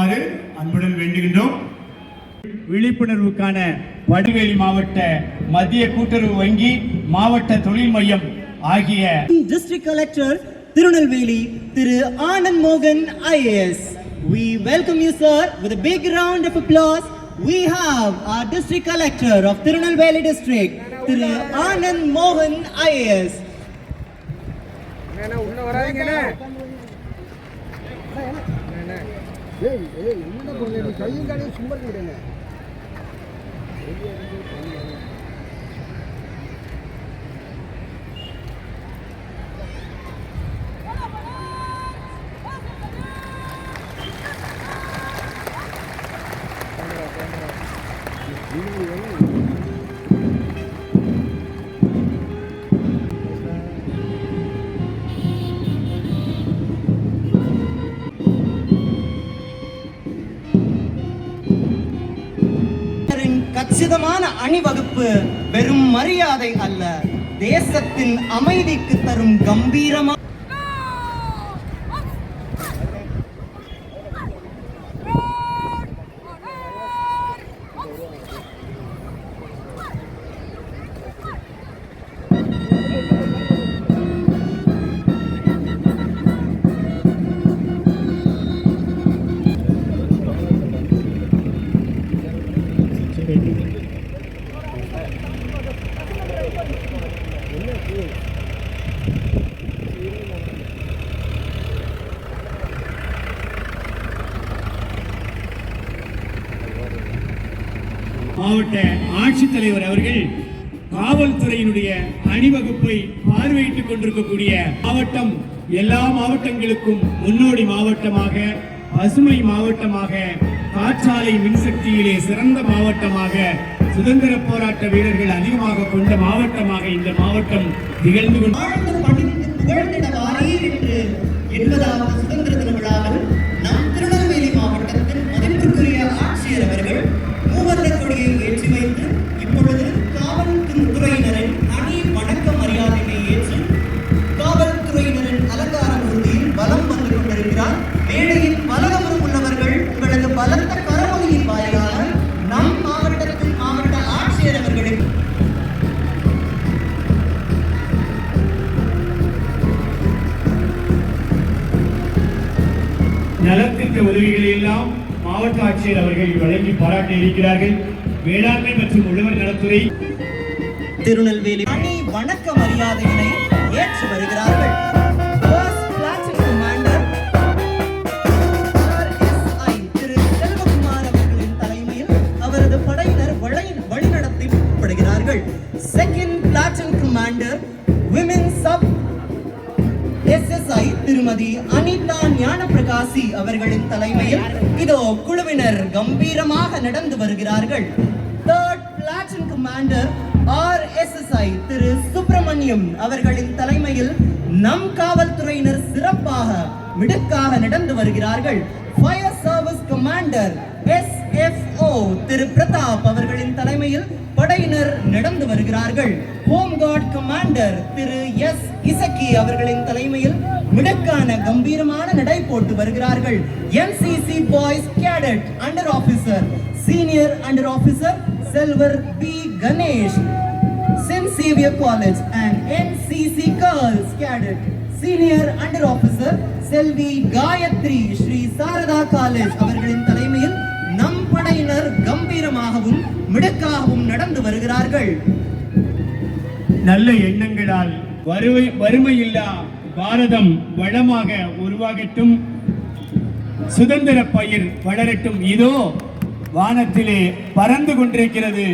வருமாறு அன்புடன் வேண்டுகின்றோம். விழிப்புணர்வுக்கான வடிவேலி மாவட்ட மத்திய கூட்டுறவு வங்கி மாவட்ட தொழில் மையம் ஆகிய டிஸ்ட்ரிக்ட் கலெக்டர் திருநெல்வேலி திரு ஆனந்த் மோகன் IAS. We welcome you sir with a big round of applause. We have our district collector of Tirunelveli district திரு ஆனந்த் மோகன் IAS. உள்ள வராதீங்கண்ணே. என்ன பண்ணுங்க கையும் காலையும் சும்மா விடுங்க. கச்சிதமான அணிவகுப்பு வெறும் மரியாதை அல்ல, தேசத்தின் அமைதிக்கு தரும் கம்பீரமான மாவட்ட ஆட்சித்தலைவர் அவர்கள் காவல்துறையினுடைய அணிவகுப்பை பார்வையிட்டுக் கொண்டிருக்கக்கூடிய மாவட்டம் எல்லா மாவட்டங்களுக்கும் முன்னோடி மாவட்டமாக, பசுமை மாவட்டமாக, காற்றாலை மின்சக்தியிலே சிறந்த மாவட்டமாக, சுதந்திர போராட்ட வீரர்கள் அதிகமாக கொண்ட மாவட்டமாக இந்த மாவட்டம் திகழ்ந்து சுதந்திர தின விழாவில் நம் திருநெல்வேலி மாவட்டத்தின் மதிப்பிற்குரிய ஆட்சியர் அவர்கள் மூவர்ண கொடியை ஏற்றி வைத்து இப்பொழுது காவல்துறையினரின் அணி வணக்க மரியாதையை ஏற்று காவல்துறையினரின் அலங்கார ஊர்தியில் பலம் வந்து கொண்டிருக்கிறார். மேடையில் பலகமும் உள்ளவர்கள் உங்களது பலத்த கரமொழியின் வாயிலாக நம் மாவட்டத்தின் மாவட்ட ஆட்சியர் அவர்களுக்கு நலத்திட்ட உதவிகளை எல்லாம் மாவட்ட ஆட்சியர் அவர்கள் வழங்கி பாராட்டி இருக்கிறார்கள். வேளாண்மை மற்றும் உழவர் நலத்துறை திருநெல்வேலி அணி வணக்க மரியாதையினை ஏற்று வருகிறார்கள். திரு செல்வகுமார் அவர்களின் தலைமையில் அவரது படையினர் வழிநடத்தப்படுகிறார்கள். Second platoon commander women sub SSI திருமதி அனிதா ஞானப்பிரகாசி அவர்களின் தலைமையில் இதோ குழுவினர் கம்பீரமாக நடந்து வருகிறார்கள். தேர்ட் பிளாட்டூன் கமாண்டர் RSSI திரு சுப்பிரமணியம் அவர்களின் தலைமையில் நம் காவல்துறையினர் சிறப்பாக மிடுக்காக நடந்து வருகிறார்கள். ஃபயர் சர்வீஸ் கமாண்டர் SFO திரு பிரதாப் அவர்களின் தலைமையில் படையினர் நடந்து வருகிறார்கள். ஹோம் கார்டு கமாண்டர் திரு இசக்கி அவர்களின் தலைமையில் மிடுக்கான கம்பீரமான நடை போட்டு வருகிறார்கள். NCC boys cadet under officer senior under officer செல்வர் B Ganesh St. Xavier College and NCC Girls Cadet Senior Under Officer Selvi Gayatri Sri Saradha college அவர்களின் தலைமையில் நம் படையினர் கம்பீரமாகவும் மிடுக்காகவும் நடந்து வருகிறார்கள். நல்ல எண்ணங்களால் வறுமையில்லா பாரதம் வளமாக உருவாகட்டும், சுதந்திர பயிர் வளரட்டும். இதோ வானத்திலே பறந்து கொண்டிருக்கிறது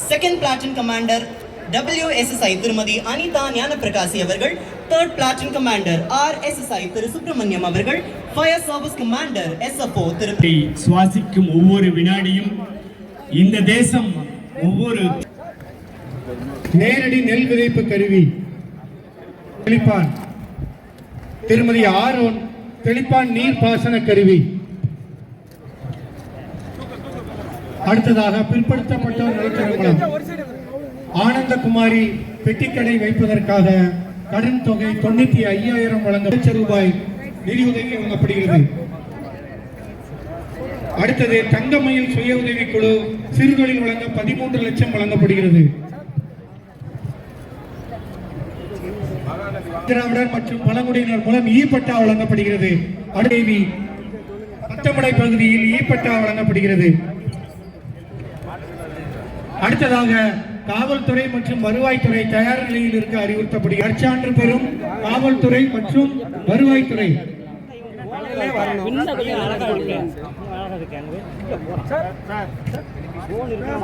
செகண்ட் பிளாட்டூன் கமாண்டர் WSSI திருமதி அனிதா ஞானப்பிரகாசி அவர்கள், தேர்ட் பிளாட்டூன் கமாண்டர் RSSI திரு சுப்பிரமணியம் அவர்கள், ஃபயர் சர்வீஸ் கமாண்டர் SFO திரு சுவாசிக்கும் ஒவ்வொரு வினாடியும் இந்த தேசம் ஒவ்வொரு நேரடி நெல் விதைப்பு கருவி தெளிப்பான் திருமதி ஆரோன் தெளிப்பான் நீர் பாசன கருவி. அடுத்ததாக பிற்படுத்தப்பட்டோர் நலத்திட்டங்களும் ஆனந்தகுமாரி பெட்டிக்கடை வைப்பதற்காக கடன் தொகை 95,000 வழங்க லட்சம் ரூபாய் நிதியுதவி வழங்கப்படுகிறது. அடுத்தது தங்கமயில் சுய உதவிக்குழு சிறுதொழில் வழங்க 13 லட்சம் வழங்கப்படுகிறது. திராவிடர் மற்றும் பழங்குடியினர் மூலம் ஈப்பட்டா வழங்கப்படுகிறது. அடைவி பத்தமடை பகுதியில் ஈப்பட்டா வழங்கப்படுகிறது. அடுத்ததாக காவல்துறை மற்றும் வருவாய்த்துறை தயார் நிலையில் இருக்க அறிவுறுத்தப்படுகிறது. நற்சான்று பெறும் காவல்துறை மற்றும் வருவாய்த்துறை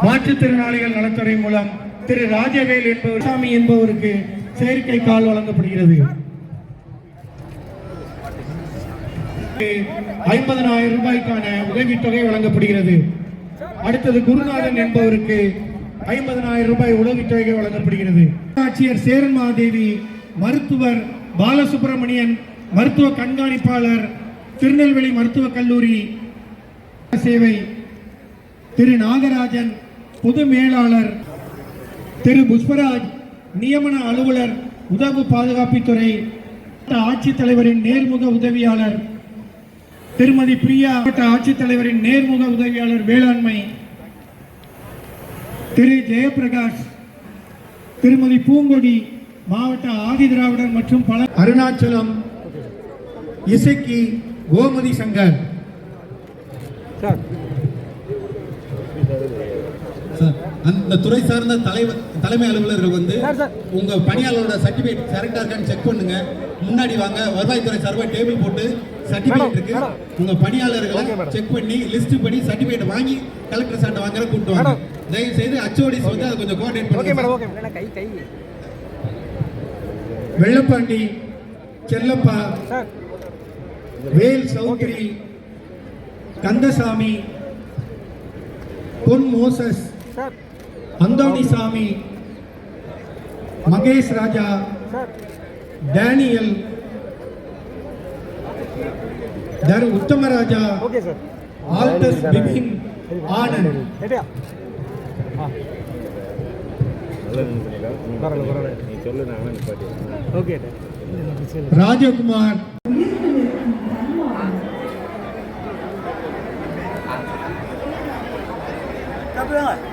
மாற்றுத்திறனாளிகள் நலத்துறை மூலம் திரு ராஜவேல் என்பவர் சாமி என்பவருக்கு செயற்கை கால் வழங்கப்படுகிறது. 50,000 ரூபாய்க்கான உதவித்தொகை வழங்கப்படுகிறது. அடுத்தது குருநாதன் என்பவருக்கு 50,000 ரூபாய் உதவித்தொகை வழங்கப்படுகிறது. ஆட்சியர் சேரன் மாதேவி, மருத்துவர் பாலசுப்ரமணியன், மருத்துவ கண்காணிப்பாளர் திருநெல்வேலி மருத்துவக் கல்லூரி சேவை திரு நாகராஜன், பொது மேலாளர் திரு புஷ்பராஜ், நியமன அலுவலர் உதவு பாதுகாப்புத்துறை, ஆட்சித்தலைவரின் நேர்முக உதவியாளர் திருமதி பிரியா, ஆட்சித்தலைவரின் நேர்முக உதவியாளர் வேளாண்மை திரு ஜெயபிரகாஷ், திருமதி பூங்கொடி, மாவட்ட ஆதி திராவிடர் மற்றும் பல அருணாச்சலம் இசக்கி, கோமதி சங்கர். அந்த துறை சார்ந்த தலைமை அலுவலர்கள் வந்து உங்க பணியாளரோட சர்டிபிகேட் கரெக்டா இருக்கான்னு செக் பண்ணுங்க. முன்னாடி வாங்க, வருவாய்த்துறை சார்பாக டேபிள் போட்டு சர்டிபிகேட் இருக்கு, உங்க பணியாளர்களை செக் பண்ணி லிஸ்ட் பண்ணி சர்டிபிகேட் வாங்கி கலெக்டர் சார்ட்ட வாங்குற கூப்பிட்டு வாங்க. தயவு செய்து HODs வந்து அதை கொஞ்சம் கோஆர்டினேட் பண்ணுங்க. வெள்ளப்பாண்டி செல்லப்பா, வேல் சௌத்ரி, கந்தசாமி, பொன் மோசஸ், அந்தோணிசாமி, மகேஷ் ராஜா, டேனியல், உத்தமராஜா, ஆல்டஸ் பிபின், ஆனந்த். ராஜகுமார், சாப்பிடுவாங்க.